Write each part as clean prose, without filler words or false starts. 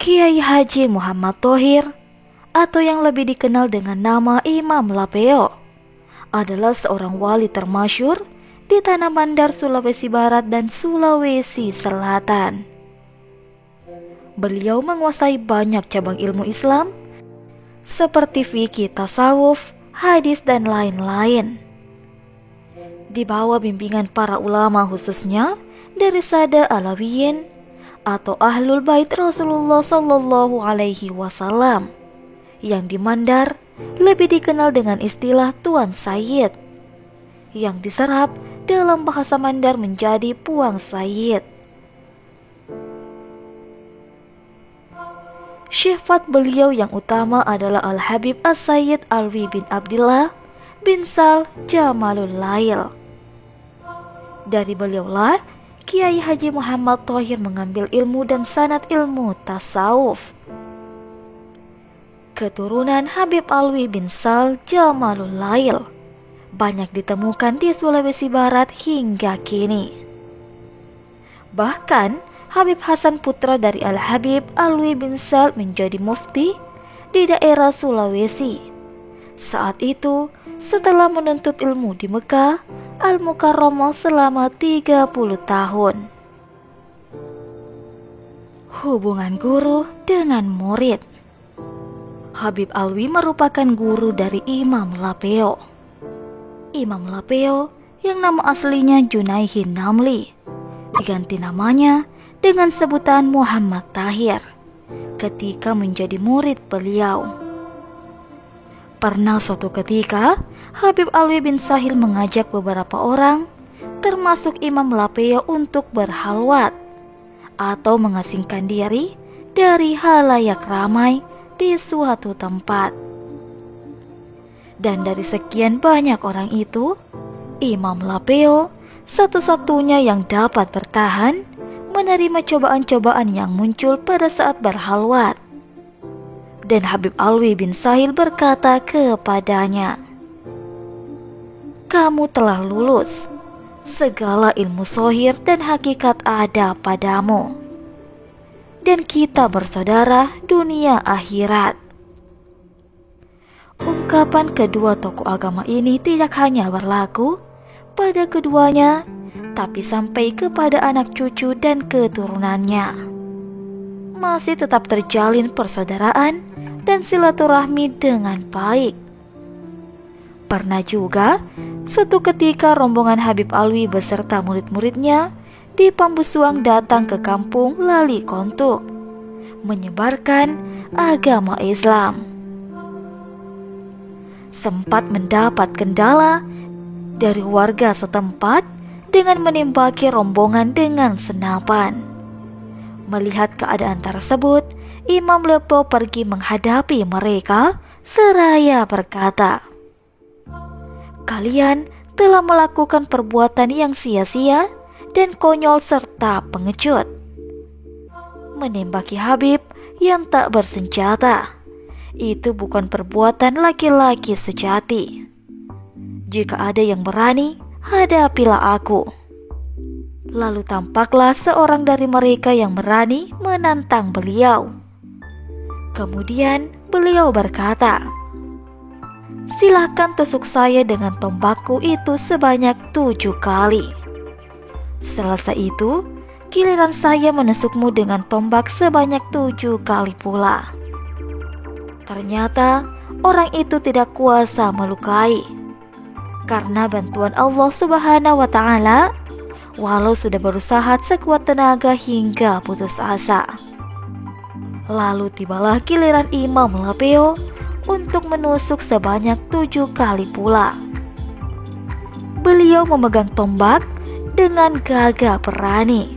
Kiai Haji Muhammad Thohir, atau yang lebih dikenal dengan nama Imam Lapeo, adalah seorang wali termasyhur di tanah Mandar, Sulawesi Barat dan Sulawesi Selatan. Beliau menguasai banyak cabang ilmu Islam seperti fikih, tasawuf, hadis, dan lain-lain. Di bawah bimbingan para ulama, khususnya dari Sada Alawiyin atau Ahlul Bait Rasulullah Sallallahu Alaihi Wasallam, yang di Mandar lebih dikenal dengan istilah Tuan Sayyid, yang diserap dalam bahasa Mandar menjadi Puang Sayyid. Sifat beliau yang utama adalah Al-Habib As-Sayyid Alwi bin Abdillah bin Sal Jamalul Lail. Dari beliaulah Kiai Haji Muhammad Thohir mengambil ilmu dan sanad ilmu tasawuf. Keturunan Habib Alwi bin Sal Jamalul Lail banyak ditemukan di Sulawesi Barat hingga kini. Bahkan Habib Hasan, putra dari Al-Habib Alwi bin Sal, menjadi mufti di daerah Sulawesi. Saat itu, setelah menuntut ilmu di Mekah Al-Mukarramah selama 30 tahun. Hubungan guru dengan murid. Habib Alwi merupakan guru dari Imam Lapeo. Imam Lapeo yang nama aslinya Junaihin Namli diganti namanya dengan sebutan Muhammad Tahir ketika menjadi murid beliau. Pernah suatu ketika Habib Alwi bin Sahil mengajak beberapa orang termasuk Imam Lapeo untuk berhalwat atau mengasingkan diri dari halayak ramai di suatu tempat. Dan dari sekian banyak orang itu, Imam Lapeo satu-satunya yang dapat bertahan menerima cobaan-cobaan yang muncul pada saat berhalwat. Dan Habib Alwi bin Sahil berkata kepadanya, "Kamu telah lulus. Segala ilmu zohir dan hakikat ada padamu. Dan kita bersaudara dunia akhirat." Ungkapan kedua tokoh agama ini tidak hanya berlaku pada keduanya, tapi sampai kepada anak cucu dan keturunannya. Masih tetap terjalin persaudaraan dan silaturahmi dengan baik. Pernah juga suatu ketika rombongan Habib Alwi beserta murid-muridnya di Pambusuang datang ke kampung Lali Kontuk menyebarkan agama Islam. Sempat mendapat kendala dari warga setempat dengan menembaki rombongan dengan senapan. Melihat keadaan tersebut, Imam Lapeo pergi menghadapi mereka seraya berkata, "Kalian telah melakukan perbuatan yang sia-sia dan konyol serta pengecut. Menembaki Habib yang tak bersenjata itu bukan perbuatan laki-laki sejati. Jika ada yang berani, hadapilah aku." Lalu tampaklah seorang dari mereka yang berani menantang beliau. Kemudian beliau berkata, "Silakan tusuk saya dengan tombakku itu sebanyak 7 kali. Selesai itu, giliran saya menusukmu dengan tombak sebanyak 7 kali pula." Ternyata orang itu tidak kuasa melukai. Karena bantuan Allah Subhanahu wa Ta'ala, walau sudah berusaha sekuat tenaga hingga putus asa. Lalu tibalah giliran Imam Lapeo untuk menusuk sebanyak 7 kali pula. Beliau memegang tombak dengan gagah berani.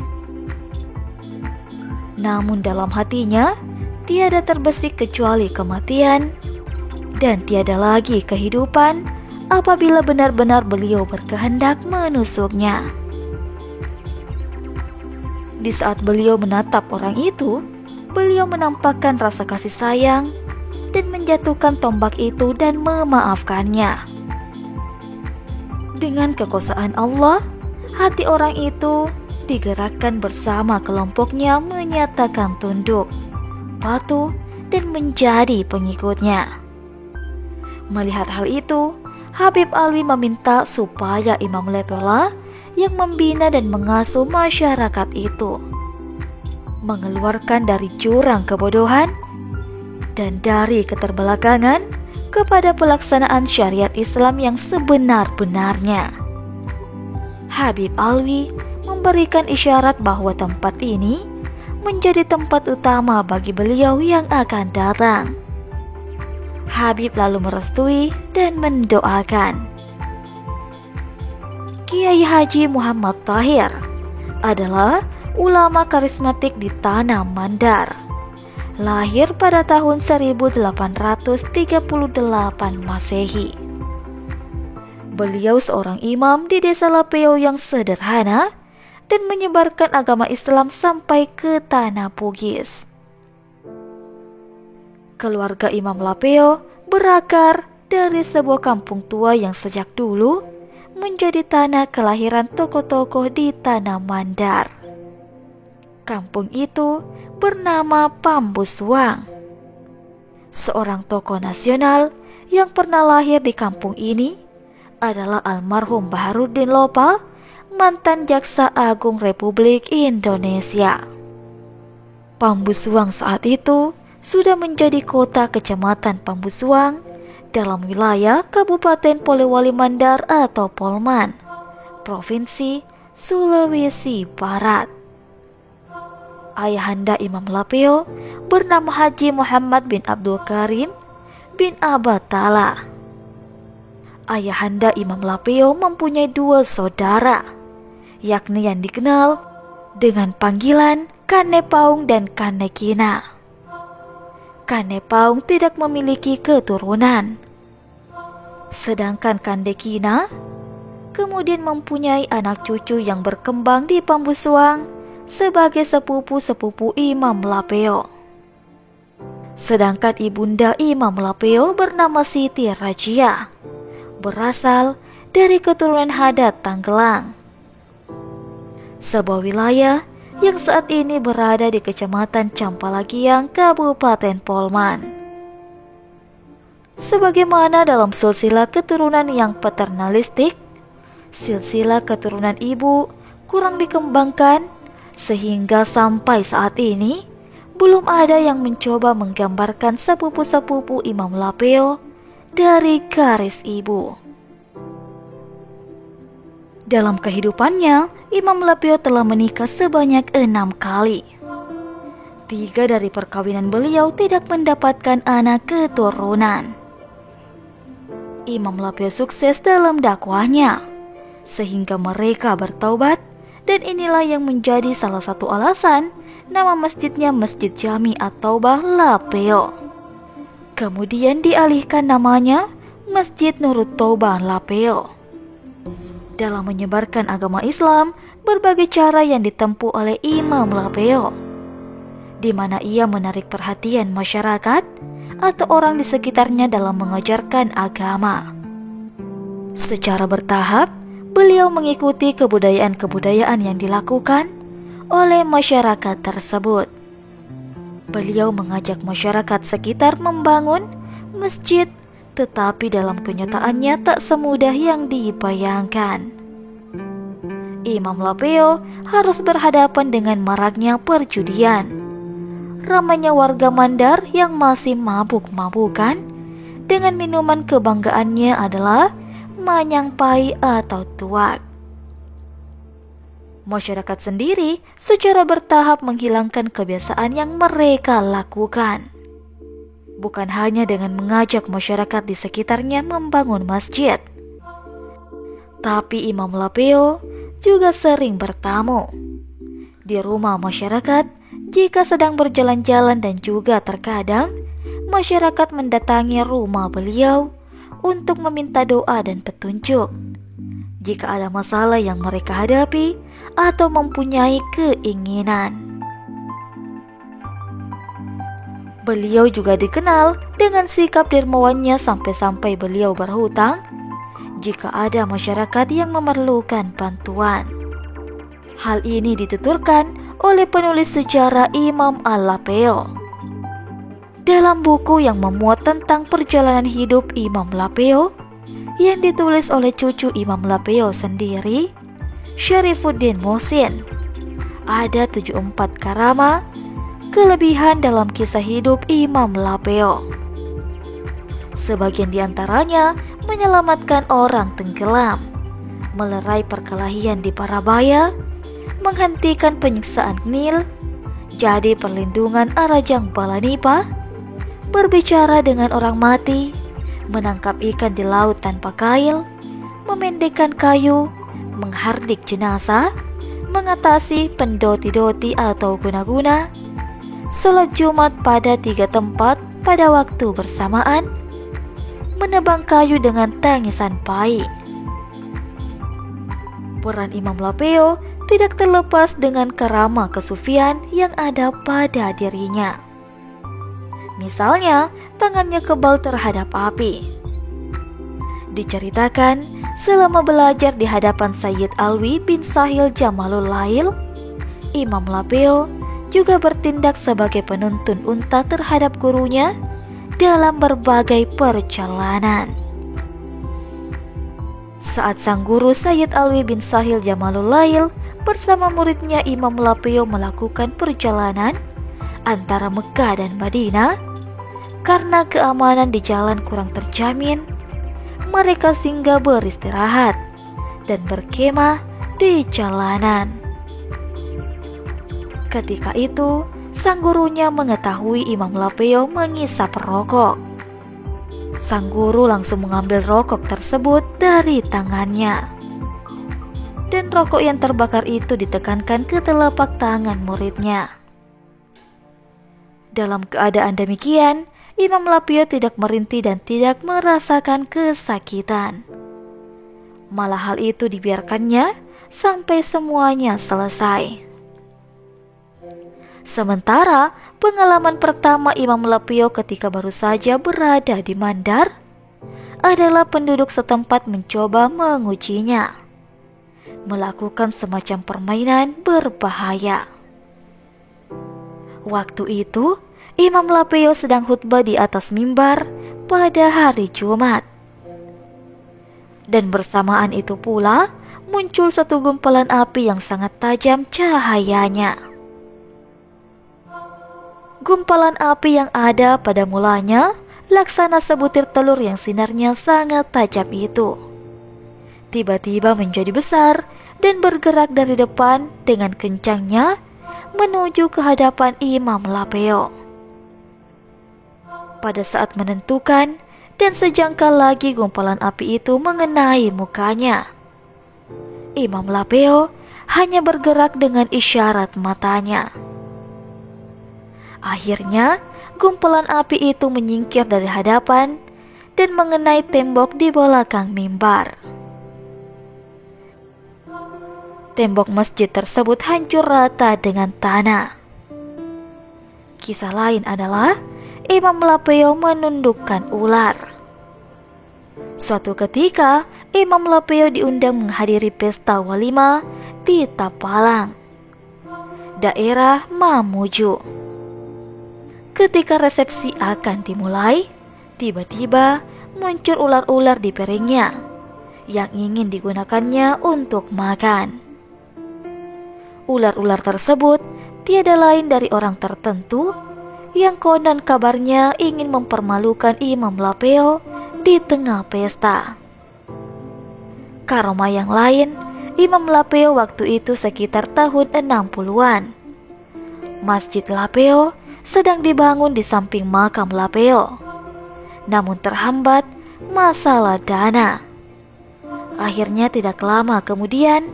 Namun dalam hatinya tiada terbesit kecuali kematian, dan tiada lagi kehidupan apabila benar-benar beliau berkehendak menusuknya. Di saat beliau menatap orang itu, beliau menampakkan rasa kasih sayang dan menjatuhkan tombak itu dan memaafkannya. Dengan kekuasaan Allah, hati orang itu digerakkan bersama kelompoknya menyatakan tunduk, patuh dan menjadi pengikutnya. Melihat hal itu, Habib Alwi meminta supaya Imam Lepeo yang membina dan mengasuh masyarakat itu, mengeluarkan dari jurang kebodohan dan dari keterbelakangan kepada pelaksanaan syariat Islam yang sebenar-benarnya. Habib Alwi memberikan isyarat bahwa tempat ini menjadi tempat utama bagi beliau yang akan datang. Habib lalu merestui dan mendoakan. Kiai Haji Muhammad Tahir adalah ulama karismatik di Tanah Mandar. Lahir pada tahun 1838 Masehi. Beliau seorang imam di desa Lapeo yang sederhana dan menyebarkan agama Islam sampai ke Tanah Bugis. Keluarga Imam Lapeo berakar dari sebuah kampung tua yang sejak dulu menjadi tanah kelahiran tokoh-tokoh di Tanah Mandar. Kampung itu bernama Pambusuang. Seorang tokoh nasional yang pernah lahir di kampung ini adalah almarhum Baharudin Lopa, mantan Jaksa Agung Republik Indonesia. Pambusuang saat itu sudah menjadi kota kecamatan Pambusuang dalam wilayah Kabupaten Polewali Mandar atau Polman, Provinsi Sulawesi Barat. Ayahanda Imam Lapeo bernama Haji Muhammad bin Abdul Karim bin Abatala. Ayahanda Imam Lapeo mempunyai dua saudara, yakni yang dikenal dengan panggilan Kane Paung dan Kane Kina. Kane Paung tidak memiliki keturunan, sedangkan Kane Kina kemudian mempunyai anak cucu yang berkembang di Pambusuang sebagai sepupu-sepupu Imam Lapeo. Sedangkan ibunda Imam Lapeo bernama Siti Rajia, berasal dari keturunan Hadat Tanggelang, sebuah wilayah yang saat ini berada di Kecamatan Campalagiang, Kabupaten Polman. Sebagaimana dalam silsilah keturunan yang paternalistik, silsilah keturunan ibu kurang dikembangkan, sehingga sampai saat ini belum ada yang mencoba menggambarkan sepupu-sepupu Imam Lapeo dari garis ibu. Dalam kehidupannya, Imam Lapeo telah menikah sebanyak 6 kali. 3 dari perkawinan beliau tidak mendapatkan anak keturunan. Imam Lapeo sukses dalam dakwahnya, sehingga mereka bertaubat, dan inilah yang menjadi salah satu alasan nama masjidnya Masjid Jami At-Taubah Lapeo. Kemudian dialihkan namanya Masjid Nurut Taubah Lapeo. Dalam menyebarkan agama Islam, berbagai cara yang ditempuh oleh Imam Lapeo, di mana ia menarik perhatian masyarakat atau orang di sekitarnya dalam mengajarkan agama. Secara bertahap, beliau mengikuti kebudayaan-kebudayaan yang dilakukan oleh masyarakat tersebut. Beliau mengajak masyarakat sekitar membangun masjid, tetapi dalam kenyataannya tak semudah yang dibayangkan. Imam Lapeo harus berhadapan dengan maraknya perjudian, ramainya warga Mandar yang masih mabuk-mabukan, dengan minuman kebanggaannya adalah manyang pai atau tuak. Masyarakat sendiri secara bertahap menghilangkan kebiasaan yang mereka lakukan. Bukan hanya dengan mengajak masyarakat di sekitarnya membangun masjid, tapi Imam Lapeo juga sering bertamu di rumah masyarakat jika sedang berjalan-jalan, dan juga terkadang masyarakat mendatangi rumah beliau untuk meminta doa dan petunjuk jika ada masalah yang mereka hadapi atau mempunyai keinginan. Beliau juga dikenal dengan sikap dermawannya sampai-sampai beliau berhutang jika ada masyarakat yang memerlukan bantuan. Hal ini dituturkan oleh penulis sejarah Imam Al-Lapeo dalam buku yang memuat tentang perjalanan hidup Imam Lapeo yang ditulis oleh cucu Imam Lapeo sendiri, Syarifuddin Mohsin. Ada 74 karama kelebihan dalam kisah hidup Imam Lapeo. Sebagian diantaranya menyelamatkan orang tenggelam, melerai perkelahian di Parabaya, menghentikan penyiksaan Nil, jadi perlindungan Arajang Balanipa, berbicara dengan orang mati, menangkap ikan di laut tanpa kail, memendekkan kayu, menghardik jenazah, mengatasi pendoti-doti atau guna-guna, sholat Jumat pada 3 tempat pada waktu bersamaan, menebang kayu dengan tangisan pai. Peran Imam Lapeo tidak terlepas dengan karama kesufian yang ada pada dirinya. Misalnya, tangannya kebal terhadap api. Diceritakan, selama belajar di hadapan Sayyid Alwi bin Sahil Jamalul Lail, Imam Lapeo juga bertindak sebagai penuntun unta terhadap gurunya dalam berbagai perjalanan. Saat sang guru Sayyid Alwi bin Sahil Jamalul Lail bersama muridnya Imam Lapeo melakukan perjalanan antara Mekah dan Madinah, karena keamanan di jalan kurang terjamin, mereka singgah beristirahat dan berkemah di jalanan. Ketika itu, sang gurunya mengetahui Imam Lapeo mengisap rokok. Sang guru langsung mengambil rokok tersebut dari tangannya, dan rokok yang terbakar itu ditekankan ke telapak tangan muridnya. Dalam keadaan demikian, Imam Lapeo tidak merintih dan tidak merasakan kesakitan. Malah hal itu dibiarkannya sampai semuanya selesai. Sementara pengalaman pertama Imam Lapeo ketika baru saja berada di Mandar adalah penduduk setempat mencoba mengujinya, melakukan semacam permainan berbahaya. Waktu itu, Imam Lapeo sedang khutbah di atas mimbar pada hari Jumat. Dan bersamaan itu pula muncul satu gumpalan api yang sangat tajam cahayanya. Gumpalan api yang ada pada mulanya laksana sebutir telur yang sinarnya sangat tajam itu tiba-tiba menjadi besar dan bergerak dari depan dengan kencangnya menuju ke hadapan Imam Lapeo. Pada saat menentukan dan sejangkal lagi gumpalan api itu mengenai mukanya, Imam Lapeo hanya bergerak dengan isyarat matanya. Akhirnya, gumpalan api itu menyingkir dari hadapan dan mengenai tembok di belakang mimbar. Tembok masjid tersebut hancur rata dengan tanah. Kisah lain adalah Imam Lapeo menundukkan ular. Suatu ketika, Imam Lapeo diundang menghadiri pesta walimah di Tapalang, daerah Mamuju. Ketika resepsi akan dimulai, tiba-tiba muncul ular-ular di piringnya yang ingin digunakannya untuk makan. Ular-ular tersebut tiada lain dari orang tertentu yang konon kabarnya ingin mempermalukan Imam Lapeo di tengah pesta. Karoma yang lain, Imam Lapeo waktu itu sekitar tahun 60-an. Masjid Lapeo sedang dibangun di samping makam Lapeo, namun terhambat masalah dana. Akhirnya tidak lama kemudian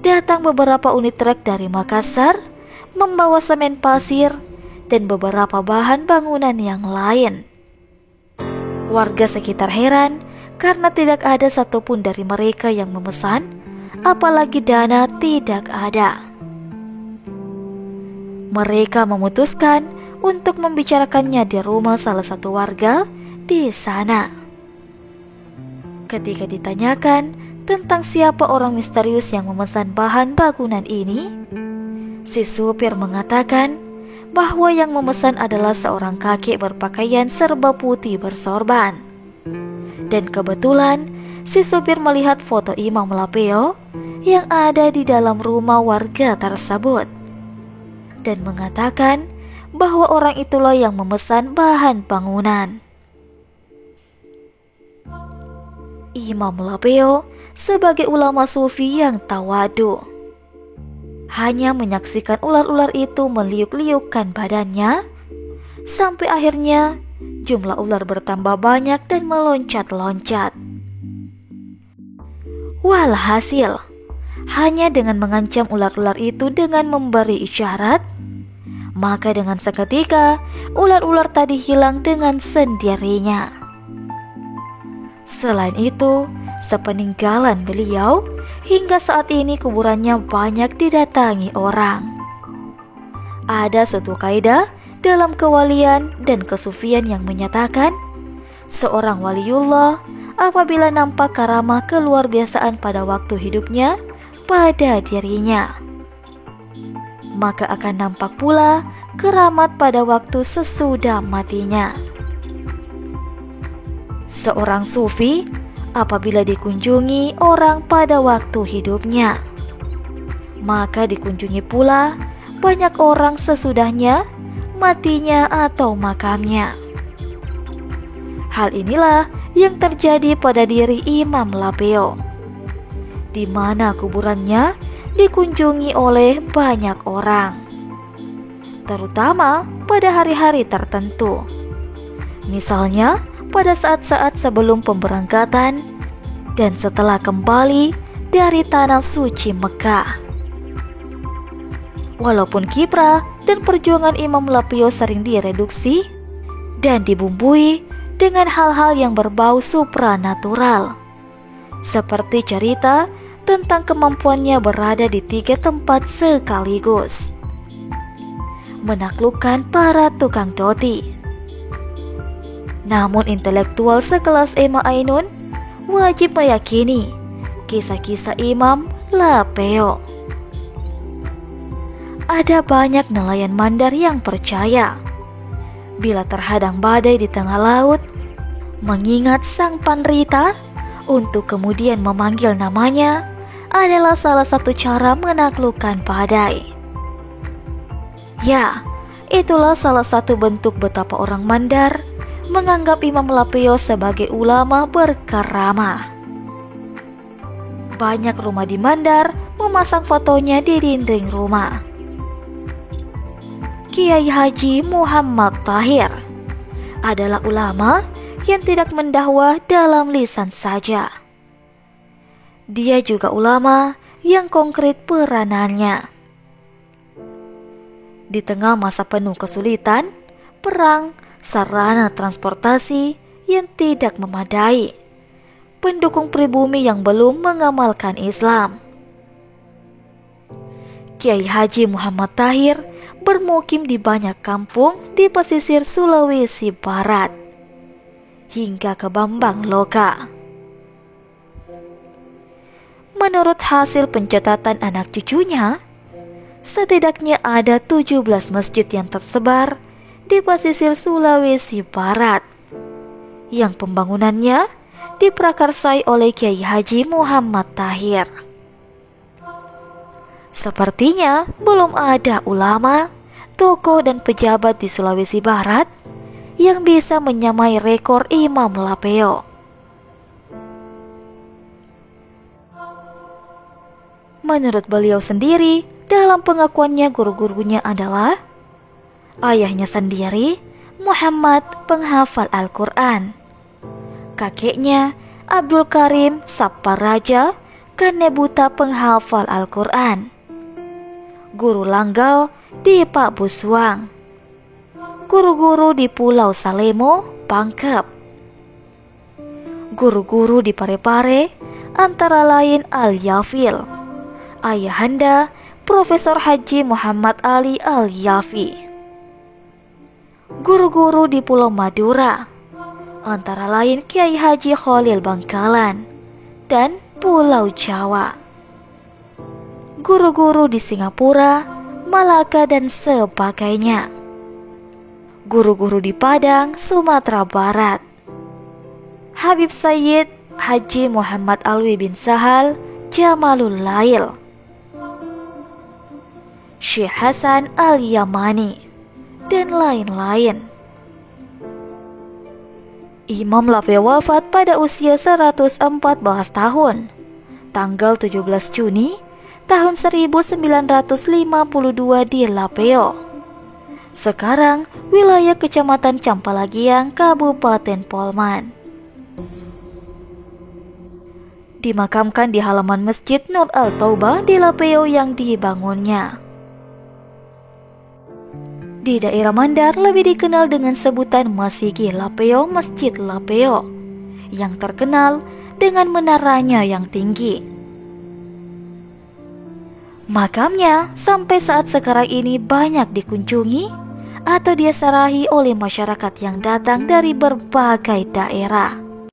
datang beberapa unit truk dari Makassar membawa semen pasir dan beberapa bahan bangunan yang lain. Warga sekitar heran karena tidak ada satupun dari mereka yang memesan, apalagi dana tidak ada. Mereka memutuskan untuk membicarakannya di rumah salah satu warga di sana. Ketika ditanyakan tentang siapa orang misterius yang memesan bahan bangunan ini, si supir mengatakan bahwa yang memesan adalah seorang kakek berpakaian serba putih bersorban. Dan kebetulan si supir melihat foto Imam Lapeo yang ada di dalam rumah warga tersebut dan mengatakan bahwa orang itulah yang memesan bahan bangunan. Imam Lapeo sebagai ulama sufi yang tawadu hanya menyaksikan ular-ular itu meliuk-liukkan badannya sampai akhirnya jumlah ular bertambah banyak dan meloncat-loncat. Walhasil, hanya dengan mengancam ular-ular itu dengan memberi isyarat, maka dengan seketika ular-ular tadi hilang dengan sendirinya. Selain itu, sepeninggalan beliau, hingga saat ini kuburannya banyak didatangi orang. Ada suatu kaidah dalam kewalian dan kesufian yang menyatakan seorang waliullah apabila nampak karamah keluar biasaan pada waktu hidupnya pada dirinya, maka akan nampak pula keramat pada waktu sesudah matinya. Seorang sufi apabila dikunjungi orang pada waktu hidupnya, maka dikunjungi pula banyak orang sesudahnya matinya atau makamnya. Hal inilah yang terjadi pada diri Imam Lapeo, di mana kuburannya dikunjungi oleh banyak orang, terutama pada hari-hari tertentu. Misalnya pada saat-saat sebelum pemberangkatan dan setelah kembali dari tanah suci Mekah. Walaupun kiprah dan perjuangan Imam Lapeo sering direduksi dan dibumbui dengan hal-hal yang berbau supranatural, seperti cerita tentang kemampuannya berada di 3 tempat sekaligus, menaklukkan para tukang doti. Namun intelektual sekelas Emma Ainun wajib meyakini kisah-kisah Imam Lapeo. Ada banyak nelayan Mandar yang percaya bila terhadang badai di tengah laut, mengingat sang Panrita untuk kemudian memanggil namanya adalah salah satu cara menaklukkan badai. Ya, itulah salah satu bentuk betapa orang Mandar menganggap Imam Lapeo sebagai ulama berkaramah. Banyak rumah di Mandar memasang fotonya di dinding rumah. Kiai Haji Muhammad Tahir adalah ulama yang tidak mendakwah dalam lisan saja. Dia juga ulama yang konkret peranannya. Di tengah masa penuh kesulitan, perang, sarana transportasi yang tidak memadai, pendukung pribumi yang belum mengamalkan Islam, Kiai Haji Muhammad Tahir bermukim di banyak kampung di pesisir Sulawesi Barat hingga ke Bambang Loka. Menurut hasil pencatatan anak cucunya, setidaknya ada 17 masjid yang tersebar di pesisir Sulawesi Barat yang pembangunannya diprakarsai oleh Kiai Haji Muhammad Tahir. Sepertinya belum ada ulama, tokoh dan pejabat di Sulawesi Barat yang bisa menyamai rekor Imam Lapeo. Menurut beliau sendiri, dalam pengakuannya guru-gurunya adalah ayahnya sendiri Muhammad penghafal Al-Quran, kakeknya Abdul Karim Saparaja Kanebuta penghafal Al-Quran, guru Langgau di Pak Buswang, guru-guru di Pulau Salemo, Pangkep, guru-guru di Parepare antara lain Al-Yafil, ayahanda Profesor Haji Muhammad Ali Al-Yafi, guru-guru di Pulau Madura antara lain Kiai Haji Khalil Bangkalan dan Pulau Jawa, guru-guru di Singapura, Malaka dan sebagainya. guru-guru di Padang, Sumatera Barat. Habib Sayyid Haji Muhammad Alwi bin Sahal Jamalul Lail, Syekh Hasan Al-Yamani, dan lain-lain. Imam Lafai wafat pada usia 114 tahun, tanggal 17 Juni tahun 1952 di Lapeo. Sekarang wilayah Kecamatan Campalagiang, Kabupaten Polman. Dimakamkan di halaman Masjid Nur Al-Taubah di Lapeo yang dibangunnya. Di daerah Mandar lebih dikenal dengan sebutan Masigi Lapeo, Masjid Lapeo, yang terkenal dengan menaranya yang tinggi. Makamnya sampai saat sekarang ini banyak dikunjungi atau diziarahi oleh masyarakat yang datang dari berbagai daerah.